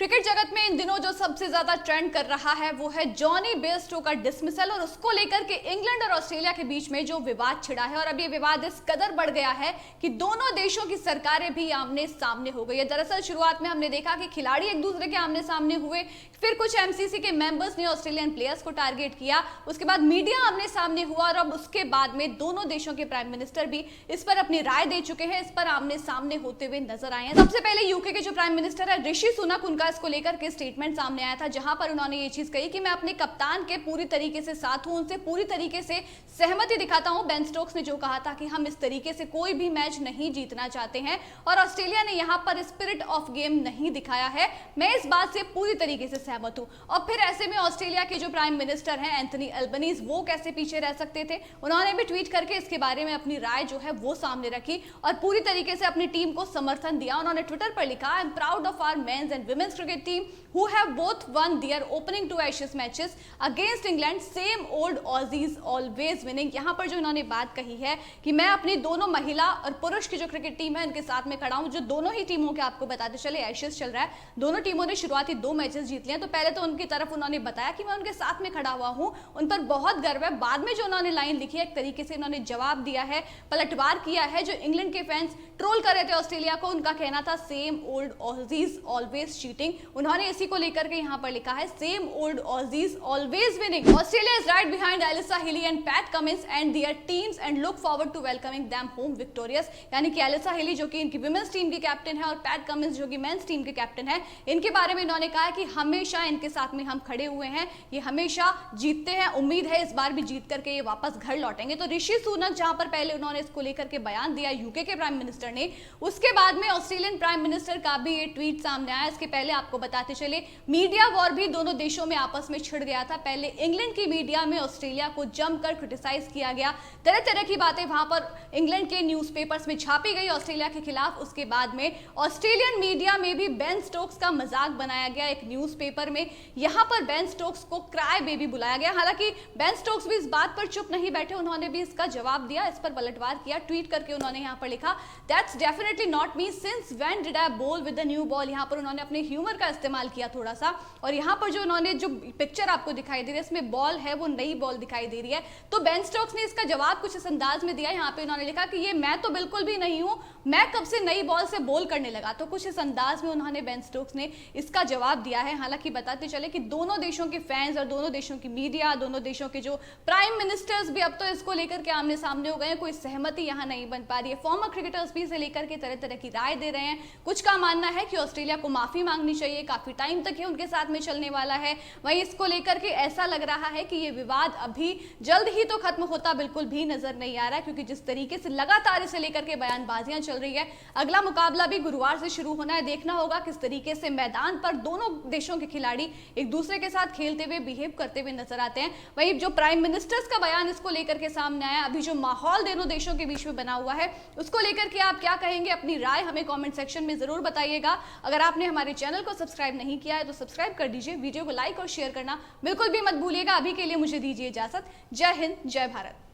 Cricket जगत में इन दिनों जो सबसे ज्यादा ट्रेंड कर रहा है वो है जॉनी बेयरस्टो का डिसमिसल और उसको लेकर के इंग्लैंड और ऑस्ट्रेलिया के बीच में जो विवाद छिड़ा है। और अब ये विवाद इस कदर बढ़ गया है कि दोनों देशों की सरकारें भी आमने सामने हो गई है। दरअसल शुरुआत में हमने देखा कि खिलाड़ी एक दूसरे के आमने सामने हुए, फिर कुछ एमसीसी के मेंबर्स ने ऑस्ट्रेलियन प्लेयर्स को टारगेट किया, उसके बाद मीडिया आमने सामने हुआ और अब उसके बाद में दोनों देशों के प्राइम मिनिस्टर भी इस पर अपनी राय दे चुके हैं, इस पर आमने सामने होते हुए नजर आए हैं। सबसे पहले यूके के जो प्राइम मिनिस्टर है ऋषि सुनक, उनका इसको लेकर के स्टेटमेंट सामने आया था, जहां पर उन्होंने ये चीज कही कि मैं अपने कप्तान के पूरी तरीके से साथ हूं, उनसे पूरी तरीके से सहमति दिखाता हूं। बेन स्टोक्स ने जो कहा था कि हम इस तरीके से कोई भी मैच नहीं जीतना चाहते हैं और ऑस्ट्रेलिया ने यहां पर स्पिरिट ऑफ गेम नहीं दिखाया है, मैं इस बात से पूरी तरीके से सहमत हूं। और फिर ऐसे में ऑस्ट्रेलिया के जो प्राइम मिनिस्टर हैं एंथनी अल्बनीज, वो कैसे पीछे रह सकते थे। उन्होंने भी ट्वीट करके इसके बारे में अपनी राय जो है वो सामने रखी और पूरी तरीके से अपनी टीम को समर्थन दिया। उन्होंने ट्विटर पर लिखा, I am proud of our men's and women's cricket team who have both won their opening two Ashes matches against England, same old Aussies always winning। यहाँ पर जो इन्होंने बात कही है कि मैं अपनी दोनों महिला और पुरुष की जो क्रिकेट टीम है उनके साथ में खड़ा हूँ। जो दोनों ही टीमों के आपको बताते चले एशेस चल रहा है, दोनों टीमों ने शुरुआती 2 मैचेस जीत लिए हैं, तो पहले तो उनकी तरफ उन्होंने बताया कि मैं उनके साथ में खड़ा हुआ हूँ, उन पर बहुत गर्व है। बाद में जो उन्होंने लाइन लिखी है, एक तरीके से उन्होंने जवाब दिया है, पलटवार किया है। जो इंग्लैंड के फैंस ट्रोल कर रहे थे ऑस्ट्रेलिया को, उनका कहना था same old Aussies always cheating, उन्होंने इसी को लेकर के यहाँ पर लिखा है same old Aussies always winning. Australia is right behind Alyssa Healy and Pat Cummins and their teams and look forward to welcoming them home victorious. यानी कि एलिसा हिली जो कि इनकी विमेंस टीम की कैप्टन है और पैट कमिंस जो कि मेंस टीम के कैप्टन है, इनके बारे में इन्होंने कहा कि हमेशा इनके साथ में हम खड़े हुए हैं, ये हमेशा जीतते हैं, उम्मीद है इस बार भी जीत करके ये वापस घर लौटेंगे। तो ऋषि सुनक जहां पर पहले उन्होंने इसको लेकर के बयान दिया यूके के प्राइम मिनिस्टर ने, उसके बाद में ऑस्ट्रेलियन प्राइम मिनिस्टर का भी ये ट्वीट सामने आया। इसके पहले आपको बताते चले मीडिया वॉर भी दोनों देशों में आपस में छिड़ गया था। पहले इंग्लैंड की मीडिया में ऑस्ट्रेलिया को जमकर क्रिटिसाइज किया गया, तरह तरह की बातें वहां पर इंग्लैंड के न्यूज़पेपर्स में छापी गई ऑस्ट्रेलिया के खिलाफ। उसके बाद में ऑस्ट्रेलियन मीडिया में भी बेन स्टोक्स का मजाक बनाया गया एक न्यूज़पेपर में, यहां पर बेन स्टोक्स को क्राई बेबी बुलाया गया। हालांकि बेन स्टोक्स भी इस बात पर चुप नहीं बैठे, उन्होंने भी इसका जवाब दिया, इस पर पलटवार किया। ट्वीट करके उन्होंने यहां पर लिखा, that's definitely not me, since when did I बोल विद द न्यू बॉल। यहां पर उन्होंने अपने ह्यूमर का इस्तेमाल किया थोड़ा सा, और यहां पर जो उन्होंने जो पिक्चर आपको दिखाई दे रही है इसमें बॉल है वो नई बॉल दिखाई दे रही है। तो बेन स्टोक्स ने इसका जवाब कुछ इस अंदाज में दिया, यहां पे उन्होंने लिखा कि ये मैं तो बिल्कुल भी नहीं हूं, मैं कब से नई बॉल से बॉल करने लगा। तो कुछ इस अंदाज में उन्होंने बेन स्टोक्स ने इसका जवाब दिया है। हालांकि बताते चले कि दोनों देशों के फैंस और दोनों देशों की मीडिया, दोनों देशों के जो प्राइम मिनिस्टर्स भी अब तो इसको लेकर के आमने सामने हो गए हैं, कोई सहमति यहां नहीं बन पा रही है। फॉर्मर क्रिकेटर्स भी इसे लेकर के तरह तरह की राय दे रहे हैं। कुछ का मानना है कि ऑस्ट्रेलिया को माफी मांगनी चाहिए, काफी टाइम तक ये उनके साथ में चलने वाला है। वहीं इसको लेकर के ऐसा लग रहा है कि ये विवाद अभी जल्द ही तो खत्म होता बिल्कुल भी नजर नहीं आ रहा है, क्योंकि जिस तरीके से लगातार इसे लेकर के बयानबाजियां चल रही है, अगला मुकाबला भी गुरुवार से शुरू होना है। देखना होगा किस तरीके से मैदान पर दोनों देशों के खिलाड़ी एक दूसरे के साथ खेलते हुए, बिहेव करते हुए नजर आते हैं। वहीं जो प्राइम मिनिस्टर्स का बयान इसको लेकर के सामने आया, अभी जो माहौल दोनों देशों के बीच में बना हुआ है, उसको लेकर के आप क्या कहेंगे, अपनी राय हमें कमेंट सेक्शन में जरूर बताइएगा। अगर आपने हमारे चैनल को सब्सक्राइब नहीं किया है तो सब्सक्राइब कर दीजिए, वीडियो को लाइक और शेयर करना बिल्कुल भी मत भूलिएगा। अभी के लिए मुझे दीजिए इजाजत। जय हिंद, जय भारत।